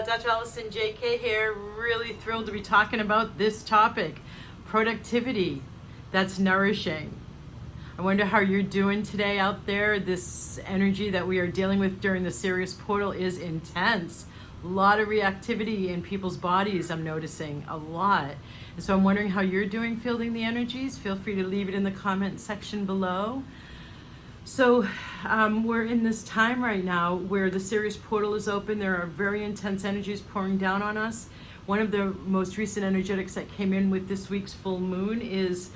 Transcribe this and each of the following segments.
Dr. Allison JK here. Really thrilled to be talking about this topic, productivity that's nourishing. I wonder how you're doing today out there. This energy that we are dealing with during the Sirius portal is intense. A lot of reactivity in people's bodies, I'm noticing a lot. And so I'm wondering how you're doing fielding the energies. Feel free to leave it in the comment section below. So we're in this time right now where the Sirius portal is open. There are very intense energies pouring down on us. One of the most recent energetics that came in with this week's full moon is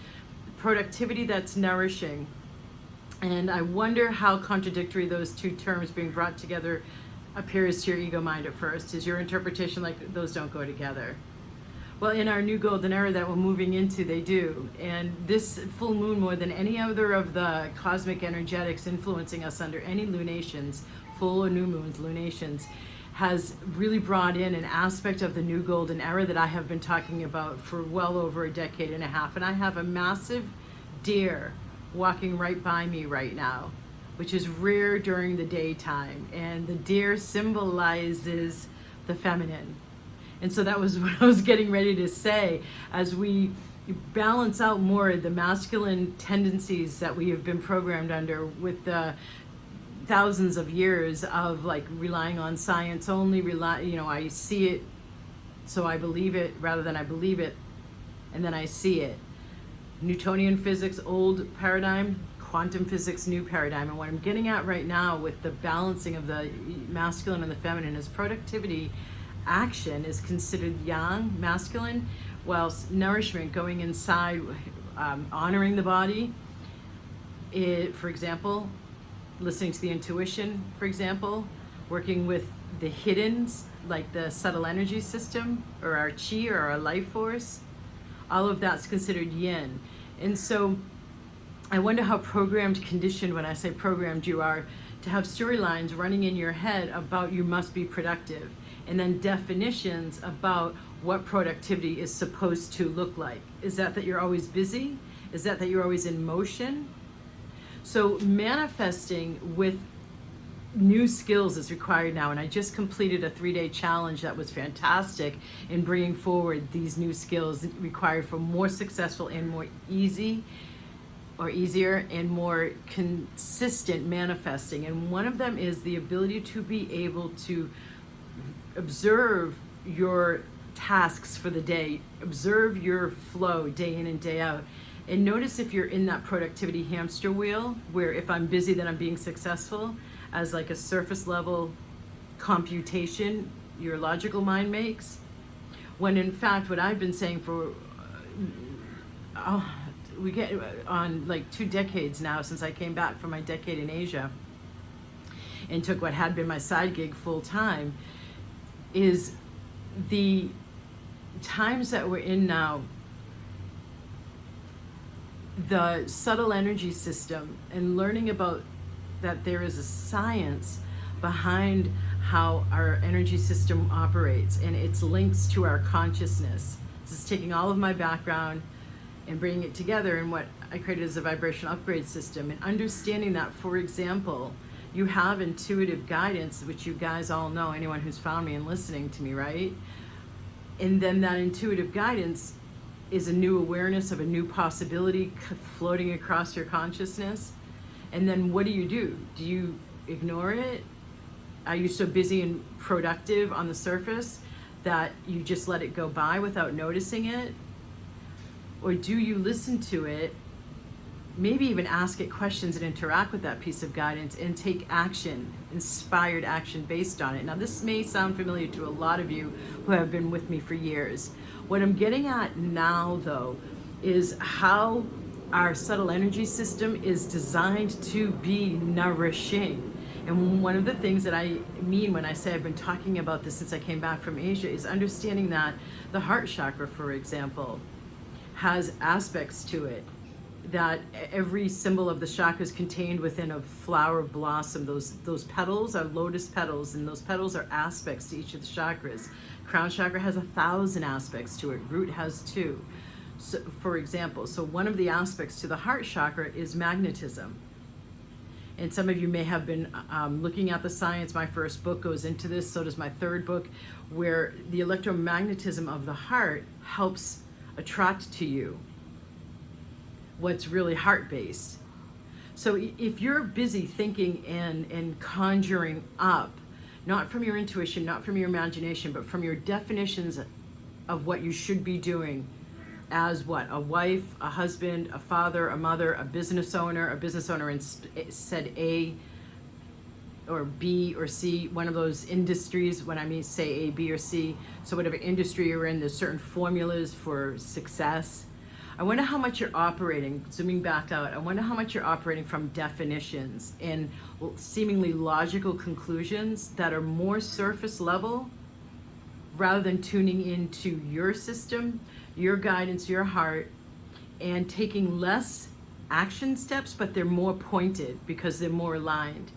productivity that's nourishing. And I wonder how contradictory those two terms being brought together appears to your ego mind at first. Is your interpretation like those don't go together? Well, in our new golden era that we're moving into, they do. And this full moon, more than any other of the cosmic energetics influencing us under any lunations, full or new moons, lunations, has really brought in an aspect of the new golden era that I have been talking about for well over a decade and a half. And I have a massive deer walking right by me right now, which is rare during the daytime. And the deer symbolizes the feminine. And so that was what I was getting ready to say. As we balance out more the masculine tendencies that we have been programmed under with the thousands of years of like relying on science only, I see it, so I believe it rather than I believe it, and then I see it. Newtonian physics, old paradigm, quantum physics, new paradigm. And what I'm getting at right now with the balancing of the masculine and the feminine is productivity. Action is considered yang, masculine, whilst nourishment, going inside, honoring the body, for example, listening to the intuition, for example, working with the hiddens, like the subtle energy system, or our chi, or our life force, all of that's considered yin. And so I wonder how programmed, conditioned, when I say programmed, you are to have storylines running in your head about you must be productive, and then definitions about what productivity is supposed to look like. Is that you're always busy? Is that you're always in motion? So manifesting with new skills is required now, and I just completed a 3-day challenge that was fantastic in bringing forward these new skills required for more successful and more easier and more consistent manifesting. And one of them is the ability to be able to observe your tasks for the day, observe your flow day in and day out, and notice if you're in that productivity hamster wheel where if I'm busy then I'm being successful, as like a surface level computation your logical mind makes, when in fact what I've been saying for we get on like 2 decades now, since I came back from my decade in Asia and took what had been my side gig full time, is the times that we're in now, the subtle energy system, and learning about that there is a science behind how our energy system operates and its links to our consciousness. This is taking all of my background and bringing it together in what I created as a vibrational upgrade system, and understanding that, for example, you have intuitive guidance, which you guys all know, anyone who's found me and listening to me, right? And then that intuitive guidance is a new awareness of a new possibility floating across your consciousness. And then what do? Do you ignore it? Are you so busy and productive on the surface that you just let it go by without noticing it? Or do you listen to it, maybe even ask it questions and interact with that piece of guidance and take action, inspired action based on it? Now, this may sound familiar to a lot of you who have been with me for years. What I'm getting at now, though, is how our subtle energy system is designed to be nourishing. And one of the things that I mean when I say I've been talking about this since I came back from Asia is understanding that the heart chakra, for example, has aspects to it, that every symbol of the chakra is contained within a flower blossom. Those petals are lotus petals, and those petals are aspects to each of the chakras. Crown chakra has 1,000 aspects to it. Root has 2. So, for example, so one of the aspects to the heart chakra is magnetism. And some of you may have been looking at the science. My first book goes into this, so does my third book, where the electromagnetism of the heart helps attract to you what's really heart-based. So if you're busy thinking and conjuring up, not from your intuition, not from your imagination, but from your definitions of what you should be doing as what? A wife, a husband, a father, a mother, a business owner in said A or B or C, one of those industries. When I mean say A, B, or C, so whatever industry you're in, there's certain formulas for success. I wonder how much you're operating, zooming back out, I wonder how much you're operating from definitions and seemingly logical conclusions that are more surface level rather than tuning into your system, your guidance, your heart, and taking less action steps, but they're more pointed because they're more aligned.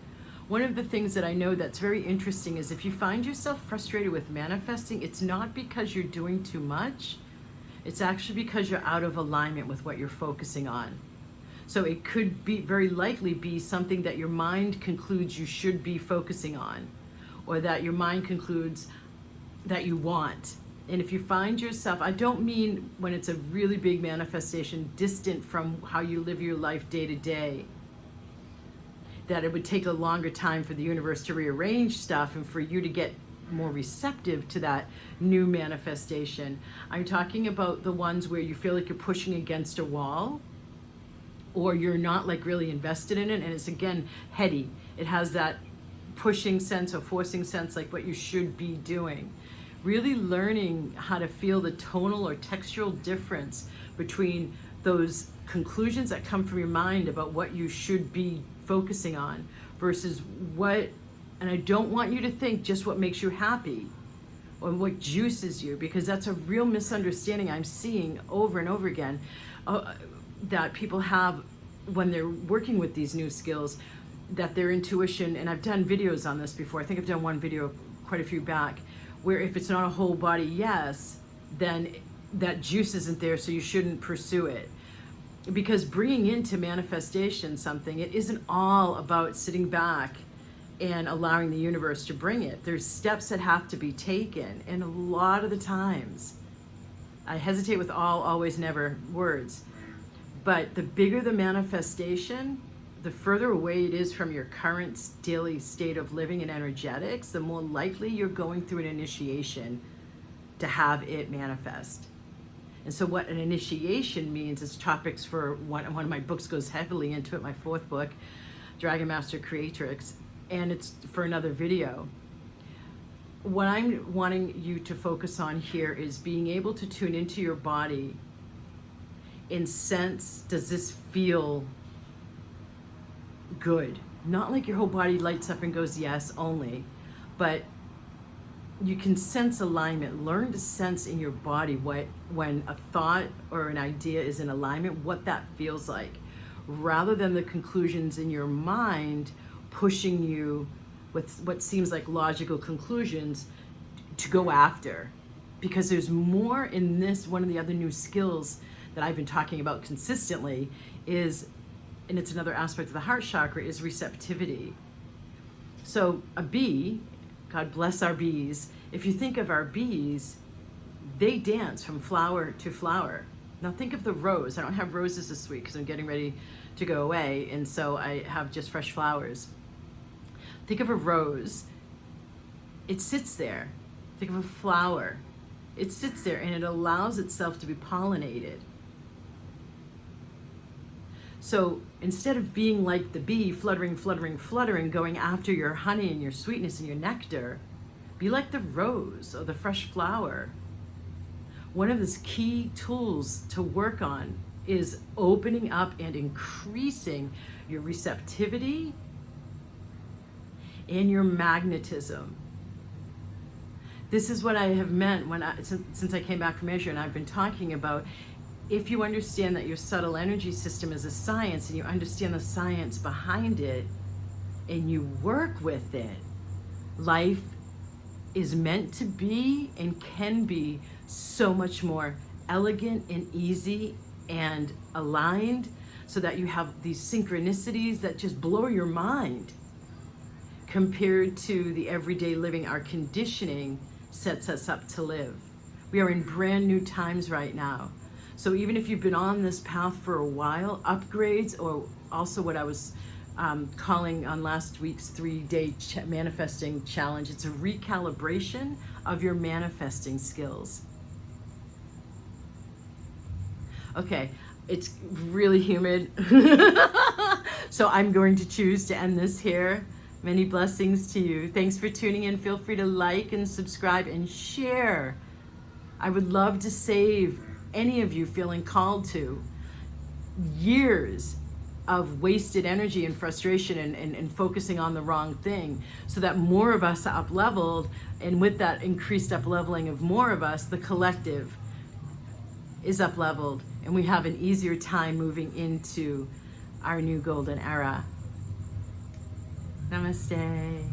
One of the things that I know that's very interesting is if you find yourself frustrated with manifesting, it's not because you're doing too much, it's actually because you're out of alignment with what you're focusing on. So it could be very likely be something that your mind concludes you should be focusing on, or that your mind concludes that you want. And if you find yourself, I don't mean when it's a really big manifestation distant from how you live your life day to day, that it would take a longer time for the universe to rearrange stuff and for you to get more receptive to that new manifestation. I'm talking about the ones where you feel like you're pushing against a wall, or you're not like really invested in it, and it's again heady. It has that pushing sense or forcing sense, like what you should be doing. Really learning how to feel the tonal or textural difference between those conclusions that come from your mind about what you should be focusing on versus what, and I don't want you to think just what makes you happy or what juices you, because that's a real misunderstanding I'm seeing over and over again that people have when they're working with these new skills, that their intuition, and I've done videos on this before, I think I've done one video quite a few back, where if it's not a whole body yes, then that juice isn't there, so you shouldn't pursue it. Because bringing into manifestation something, it isn't all about sitting back and allowing the universe to bring it. There's steps that have to be taken, and a lot of the times, I hesitate with all, always, never words, but the bigger the manifestation, the further away it is from your current daily state of living and energetics, the more likely you're going through an initiation to have it manifest. And so what an initiation means is topics for one of my books goes heavily into it, my fourth book, Dragon Master Creatrix, and it's for another video. What I'm wanting you to focus on here is being able to tune into your body and sense, does this feel good? Not like your whole body lights up and goes yes only, but you can sense alignment. Learn to sense in your body when a thought or an idea is in alignment, what that feels like, rather than the conclusions in your mind pushing you with what seems like logical conclusions to go after. Because there's more in this. One of the other new skills that I've been talking about consistently is, and it's another aspect of the heart chakra, is receptivity. So a bee, God bless our bees, if you think of our bees, they dance from flower to flower. Now think of the rose. I don't have roses this week because I'm getting ready to go away, and so I have just fresh flowers. Think of a rose. It sits there. Think of a flower. It sits there and it allows itself to be pollinated. So instead of being like the bee, fluttering, fluttering, fluttering, going after your honey and your sweetness and your nectar, be like the rose or the fresh flower. One of the key tools to work on is opening up and increasing your receptivity and your magnetism. This is what I have meant since I came back from Asia, and I've been talking about, if you understand that your subtle energy system is a science and you understand the science behind it and you work with it, life is meant to be and can be so much more elegant and easy and aligned so that you have these synchronicities that just blow your mind. Compared to the everyday living, our conditioning sets us up to live. We are in brand new times right now. So even if you've been on this path for a while, upgrades, or also what I was calling on last week's 3-day manifesting challenge, it's a recalibration of your manifesting skills. Okay, it's really humid. So I'm going to choose to end this here. Many blessings to you. Thanks for tuning in. Feel free to like and subscribe and share. I would love to save any of you feeling called to years of wasted energy and frustration and focusing on the wrong thing, so that more of us are up-leveled, and with that increased up-leveling of more of us, the collective is up-leveled, and we have an easier time moving into our new golden era. Namaste.